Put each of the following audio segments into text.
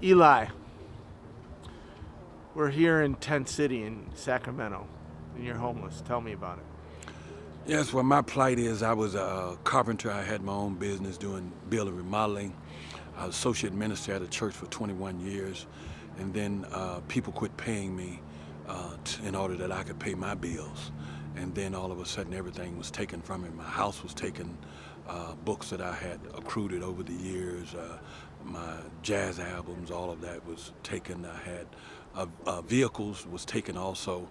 Eli, we're here in Tent City in Sacramento, and you're homeless. Tell me about it. Yes, well, my plight is I was a carpenter. I had my own business doing building remodeling. I was associate minister at a church for 21 years, and then people quit paying me in order that I could pay my bills. And then all of a sudden, everything was taken from me. My house was taken, books that I had accrued over the years, my jazz albums, all of that was taken. I had vehicles was taken also.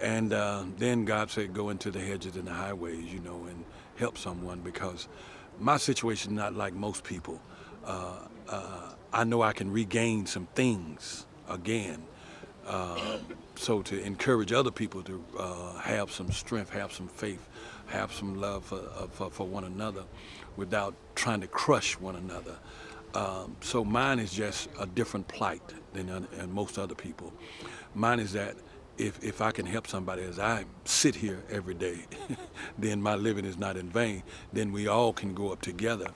And then God said, go into the hedges and the highways, and help someone, because my situation is not like most people. I know I can regain some things again. So to encourage other people to have some strength, have some faith, have some love for one another without trying to crush one another. So mine is just a different plight than most other people. Mine is that if I can help somebody as I sit here every day, then my living is not in vain. Then we all can go up together.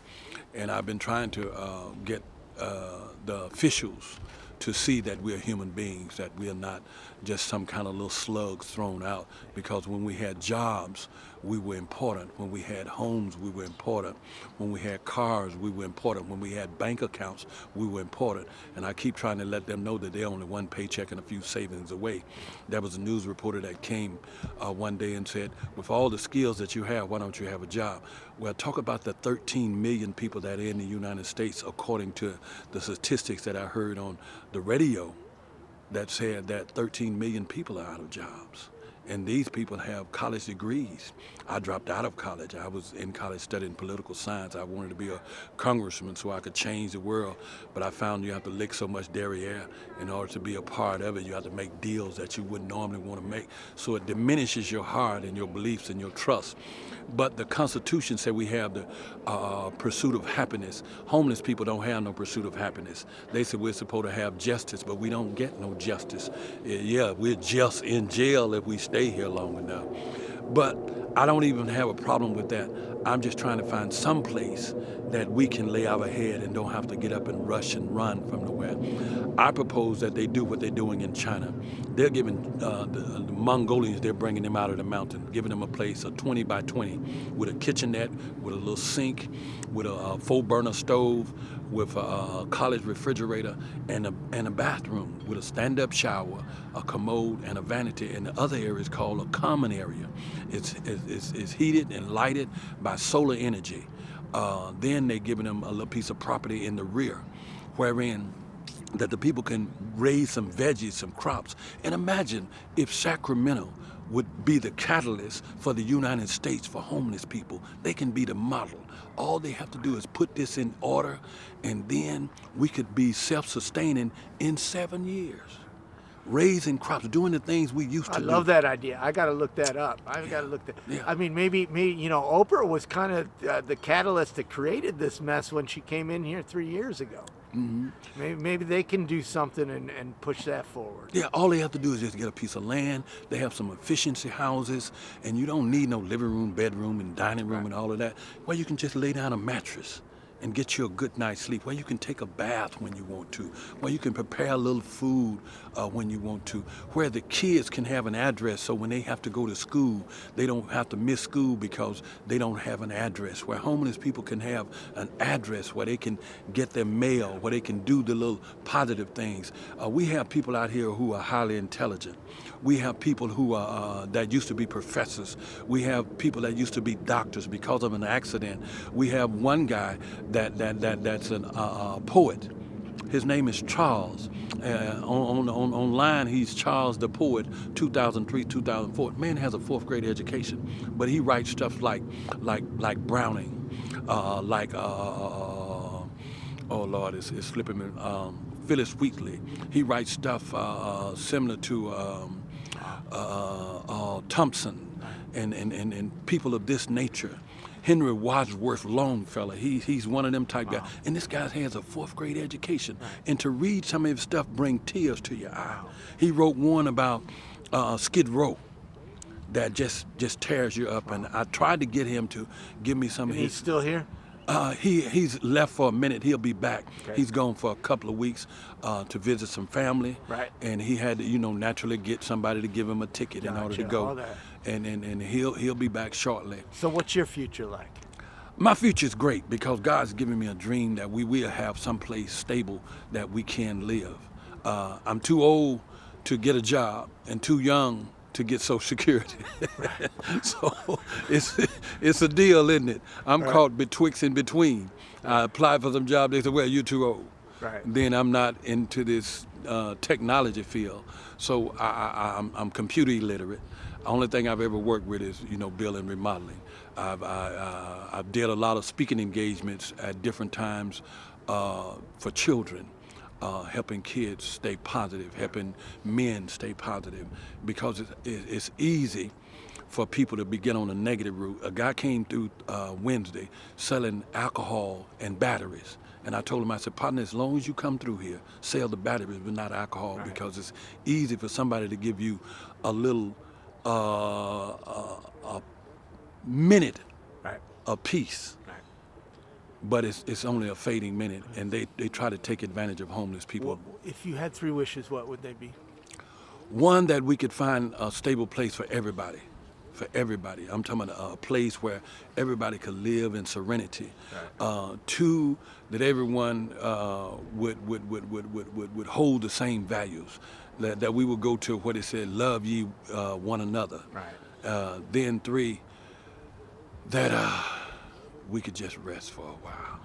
And I've been trying to get the officials to see that we're human beings, that we're not just some kind of little slugs thrown out. Because when we had jobs, we were important. When we had homes, we were important. When we had cars, we were important. When we had bank accounts, we were important. And I keep trying to let them know that they're only one paycheck and a few savings away. There was a news reporter that came one day and said, with all the skills that you have, why don't you have a job? Well, talk about the 13 million people that are in the United States, according to the statistics that I heard on the radio, that said that 13 million people are out of jobs. And these people have college degrees. I dropped out of college. I was in college studying political science. I wanted to be a congressman so I could change the world. But I found you have to lick so much derriere in order to be a part of it. You have to make deals that you wouldn't normally want to make. So it diminishes your heart and your beliefs and your trust. But the Constitution said we have the pursuit of happiness. Homeless people don't have no pursuit of happiness. They said we're supposed to have justice, but we don't get no justice. Yeah, we're just in jail if we stay here long enough. But I don't even have a problem with that. I'm just trying to find some place that we can lay our head and don't have to get up and rush and run from nowhere. I propose that they do what they're doing in China. They're giving the Mongolians, they're bringing them out of the mountain, giving them a place, a 20 by 20, with a kitchenette, with a little sink, with a 4-burner stove, with a college refrigerator, and a bathroom with a stand-up shower, a commode, and a vanity. And the other area is called a common area. It's heated and lighted by solar energy. Then they're giving them a little piece of property in the rear, wherein that the people can raise some veggies, some crops. And imagine if Sacramento would be the catalyst for the United States for homeless people. They can be the model. All they have to do is put this in order, and then we could be self-sustaining in 7 years. Raising crops, doing the things we used to do. I love that idea. I got to look that up. I've got to look that. Yeah. I mean, maybe Oprah was kind of the catalyst that created this mess when she came in here 3 years ago. Mm-hmm. Maybe they can do something and push that forward. Yeah, all they have to do is just get a piece of land. They have some efficiency houses, and you don't need no living room, bedroom, and dining room and all of that. Where you can just lay down a mattress and get you a good night's sleep, where you can take a bath when you want to, where you can prepare a little food when you want to, where the kids can have an address so when they have to go to school, they don't have to miss school because they don't have an address, where homeless people can have an address where they can get their mail, where they can do the little positive things. We have people out here who are highly intelligent. We have people who are that used to be professors. We have people that used to be doctors because of an accident. We have one guy that's a poet. His name is Charles. Online, he's Charles the Poet, 2003, 2004. Man has a 4th grade education, but he writes stuff like Browning, oh Lord, it's slipping me. Phyllis Wheatley. He writes stuff similar to Thompson and people of this nature. Henry Wadsworth Longfellow, he's one of them type guys. And this guy has a 4th grade education. And to read some of his stuff bring tears to your eye. He wrote one about Skid Row that just tears you up. And I tried to get him to give me some of his... He's still here? He's left for a minute. He'll be back. Okay. He's gone for a couple of weeks to visit some family. Right. And he had to, naturally get somebody to give him a ticket in order to Gotcha, go. all that. And he'll be back shortly. So what's your future like? My future is great because God's given me a dream that we will have someplace stable that we can live. I'm too old to get a job and too young to get Social Security. So it's a deal, isn't it? I'm caught betwixt and between. I applied for some job. They said, "Well, you're too old." Right. Then I'm not into this technology field, so I'm computer illiterate. The only thing I've ever worked with is building, remodeling. I've did a lot of speaking engagements at different times for children. Helping kids stay positive, helping men stay positive, because it's easy for people to begin on a negative route. A guy came through Wednesday selling alcohol and batteries. And I told him, I said, partner, as long as you come through here, sell the batteries but not alcohol, because it's easy for somebody to give you a little a minute a piece. But it's only a fading minute, and they try to take advantage of homeless people. Well, if you had 3 wishes, what would they be? One, that we could find a stable place for everybody. For everybody. I'm talking about a place where everybody could live in serenity. Two, that everyone would hold the same values. That we would go to what it said, love ye one another. Then 3, that we could just rest for a while.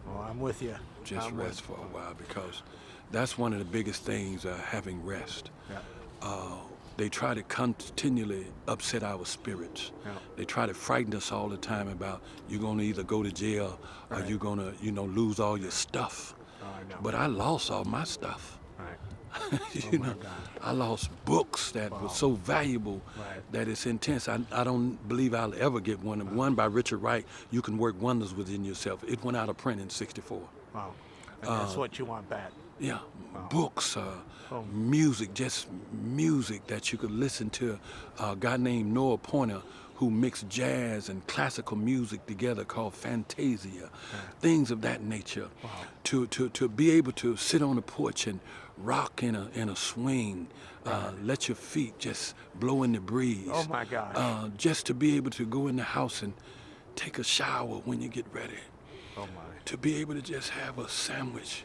Well, I'm with you. Just rest for a while, because that's one of the biggest things, having rest. They try to continually upset our spirits. They try to frighten us all the time about you're going to either go to jail or you're going to lose all your stuff. But I lost all my stuff. I lost books that were so valuable that it's intense. I don't believe I'll ever get one. One by Richard Wright, You Can Work Wonders Within Yourself. It went out of print in '64. Wow. And that's what you want back. Yeah, books, music, just music that you could listen to. A guy named Noah Pointer who mixed jazz and classical music together called Fantasia, things of that nature. To be able to sit on the porch and rock in a swing, let your feet just blow in the breeze. Oh my gosh. Just to be able to go in the house and take a shower when you get ready. Oh my. To be able to just have a sandwich.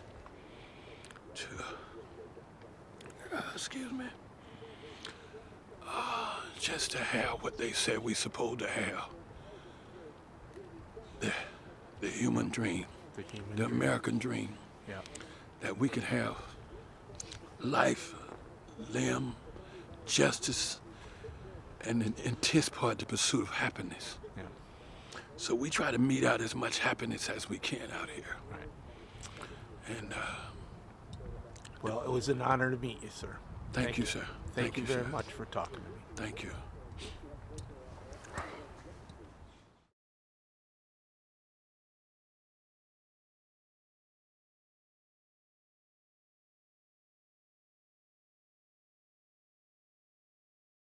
Excuse me. Just to have what they said we supposed to have. The human dream. The American dream. Yeah. That we could have life, limb, justice, and in intense part the pursuit of happiness. Yeah. So we try to mete out as much happiness as we can out here. And well, it was an honor to meet you, sir. thank you, sir. Thank you very sir. much for talking to me. Thank you.